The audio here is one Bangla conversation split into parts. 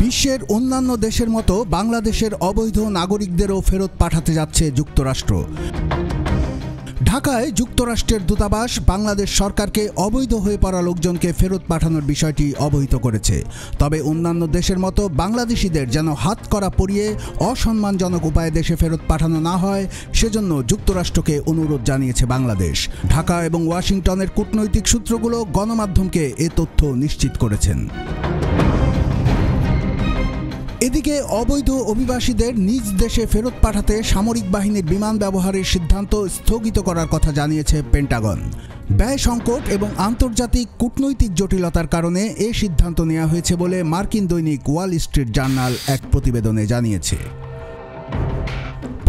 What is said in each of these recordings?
বিশ্বের অন্যান্য দেশের মতো বাংলাদেশের অবৈধ নাগরিকদেরও ফেরত পাঠাতে যাচ্ছে যুক্তরাষ্ট্র। ঢাকায় যুক্তরাষ্ট্রের দূতাবাস বাংলাদেশ সরকারকে অবৈধ হয়ে পড়া লোকজনকে ফেরত পাঠানোর বিষয়টি অবহিত করেছে। তবে অন্যান্য দেশের মতো বাংলাদেশিদের যেন হাতকড়া পরিয়ে অসম্মানজনক উপায়ে দেশে ফেরত পাঠানো না হয়, সেজন্য যুক্তরাষ্ট্রকে অনুরোধ জানিয়েছে বাংলাদেশ। ঢাকা এবং ওয়াশিংটনের কূটনৈতিক সূত্রগুলো গণমাধ্যমকে এ তথ্য নিশ্চিত করেছেন। এদিকে অবৈধ অভিবাসীদের নিজ দেশে ফেরত পাঠাতে সামরিক বাহিনীর বিমান ব্যবহারের সিদ্ধান্ত স্থগিত করার কথা জানিয়েছে পেন্টাগন। ব্যয় সংকট এবং আন্তর্জাতিক কূটনৈতিক জটিলতার কারণে এ সিদ্ধান্ত নেওয়া হয়েছে বলে মার্কিন দৈনিক ওয়াল স্ট্রিট জার্নাল এক প্রতিবেদনে জানিয়েছে।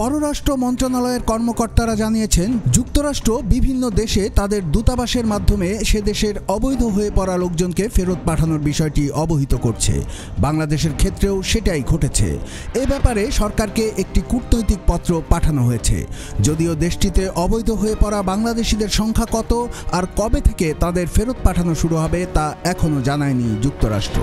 পররাষ্ট্র মন্ত্রণালয়ের কর্মকর্তারা জানিয়েছেন, যুক্তরাষ্ট্র বিভিন্ন দেশে তাদের দূতাবাসের মাধ্যমে সে দেশের অবৈধ হয়ে পড়া লোকজনকে ফেরত পাঠানোর বিষয়টি অবহিত করছে। বাংলাদেশের ক্ষেত্রেও সেটাই ঘটেছে। এ ব্যাপারে সরকারকে একটি কূটনৈতিক পত্র পাঠানো হয়েছে। যদিও দেশটিতে অবৈধ হয়ে পড়া বাংলাদেশিদের সংখ্যা কত আর কবে থেকে তাদের ফেরত পাঠানো শুরু হবে তা এখনও জানায়নি যুক্তরাষ্ট্র।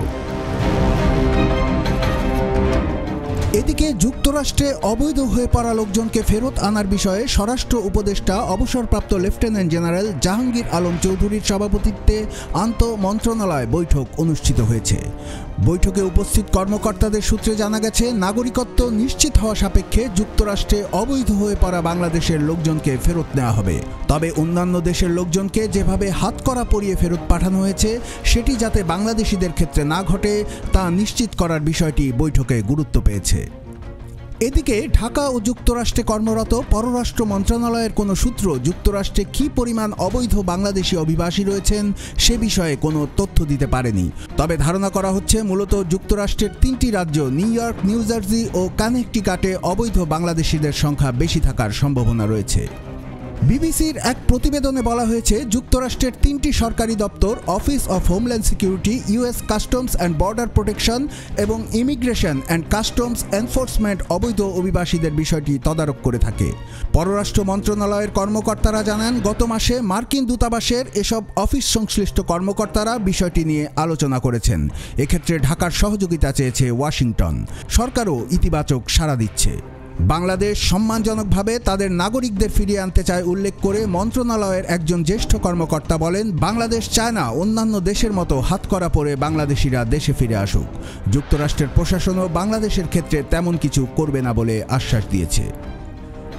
এদিকে যুক্তরাষ্ট্রে অবৈধ হয়ে পড়া লোকজনকে ফেরত আনার বিষয়ে স্বরাষ্ট্র উপদেষ্টা অবসরপ্রাপ্ত লেফটেন্যান্ট জেনারেল জাহাঙ্গীর আলম চৌধুরীর সভাপতিত্বে আন্তঃমন্ত্রণালয় বৈঠক অনুষ্ঠিত হয়েছে। বৈঠকে উপস্থিত কর্মকর্তাদের সূত্রে জানা গেছে, নাগরিকত্ব নিশ্চিত হওয়া সাপেক্ষে যুক্তরাষ্ট্রে অবৈধ হয়ে পড়া বাংলাদেশের লোকজনকে ফেরত নেওয়া হবে। তবে অন্যান্য দেশের লোকজনকে যেভাবে হাতকড়া পরিয়ে ফেরত পাঠানো হয়েছে সেটি যাতে বাংলাদেশিদের ক্ষেত্রে না ঘটে তা নিশ্চিত করার বিষয়টি বৈঠকে গুরুত্ব পেয়েছে। এদিকে ঢাকা ও যুক্তরাষ্ট্রে কর্মরত পররাষ্ট্র মন্ত্রণালয়ের কোনো সূত্র যুক্তরাষ্ট্রে কী পরিমাণ অবৈধ বাংলাদেশি অভিবাসী রয়েছেন সে বিষয়ে কোনো তথ্য দিতে পারেনি। তবে ধারণা করা হচ্ছে, মূলত যুক্তরাষ্ট্রের 3টি রাজ্য নিউ ইয়র্ক, নিউ জার্সি ও কানেকটিকাটে অবৈধ বাংলাদেশিদের সংখ্যা বেশি থাকার সম্ভাবনা রয়েছে। বিবিসির এক প্রতিবেদনে বলা হয়েছে, যুক্তরাষ্ট্রের 3টি সরকারি দপ্তর office of homeland security, US customs and border protection এবং ইমিগ্রেশন অ্যান্ড কাস্টমস এনফোর্সমেন্ট অবৈধ অভিবাসীদের বিষয়টি তদারক করে থাকে। পররাষ্ট্র মন্ত্রণালয়ের কর্মকর্তারা জানান, গত মাসে মার্কিন দূতাবাসের এসব অফিস সংশ্লিষ্ট কর্মকর্তারা বিষয়টি নিয়ে আলোচনা করেছেন। এক্ষেত্রে ঢাকার সহযোগিতা চেয়েছে ওয়াশিংটন। সরকারও ইতিবাচক সাড়া দিচ্ছে। বাংলাদেশ সম্মানজনকভাবে তাদের নাগরিকদের ফিরিয়ে আনতে চায় উল্লেখ করে মন্ত্রণালয়ের একজন জ্যেষ্ঠ কর্মকর্তা বলেন, বাংলাদেশ চায় না অন্যান্য দেশের মতো হাতকড়া পরে বাংলাদেশিরা দেশে ফিরে আসুক। যুক্তরাষ্ট্রের প্রশাসনও বাংলাদেশের ক্ষেত্রে তেমন কিছু করবে না বলে আশ্বাস দিয়েছে।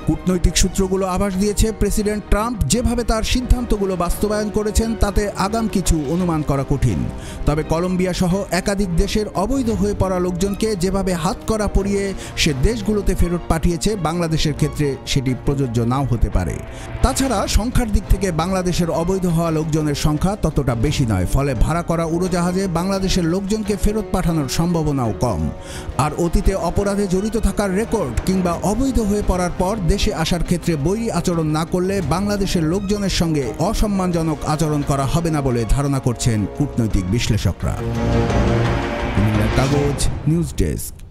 কূটনৈতিক সূত্রগুলো আভাস দিয়েছে, প্রেসিডেন্ট ট্রাম্প যেভাবে তার সিদ্ধান্তগুলো বাস্তবায়ন করেছেন তাতে আগাম কিছু অনুমান করা কঠিন। তবে কলম্বিয়া সহ একাধিক দেশের অবৈধ হয়ে পড়া লোকজনকে যেভাবে হাতকড়া পরিয়ে সে দেশগুলোতে ফেরত পাঠিয়েছে, বাংলাদেশের ক্ষেত্রে সেটি প্রযোজ্য নাও হতে পারে। তাছাড়া সংখ্যার দিক থেকে বাংলাদেশের অবৈধ হওয়া লোকজনের সংখ্যা ততটা বেশি নয়, ফলে ভাড়া করা উড়োজাহাজে বাংলাদেশের লোকজনকে ফেরত পাঠানোর সম্ভাবনাও কম। আর অতীতে অপরাধে জড়িত থাকার রেকর্ড কিংবা অবৈধ হয়ে পড়ার পর দেশে আসার ক্ষেত্রে বৈরী আচরণ না করলে বাংলাদেশের লোকজনের সঙ্গে অসম্মানজনক আচরণ করা হবে না বলে ধারণা করছেন কূটনৈতিক বিশ্লেষকরা। কাগজ নিউজ ডেস্ক।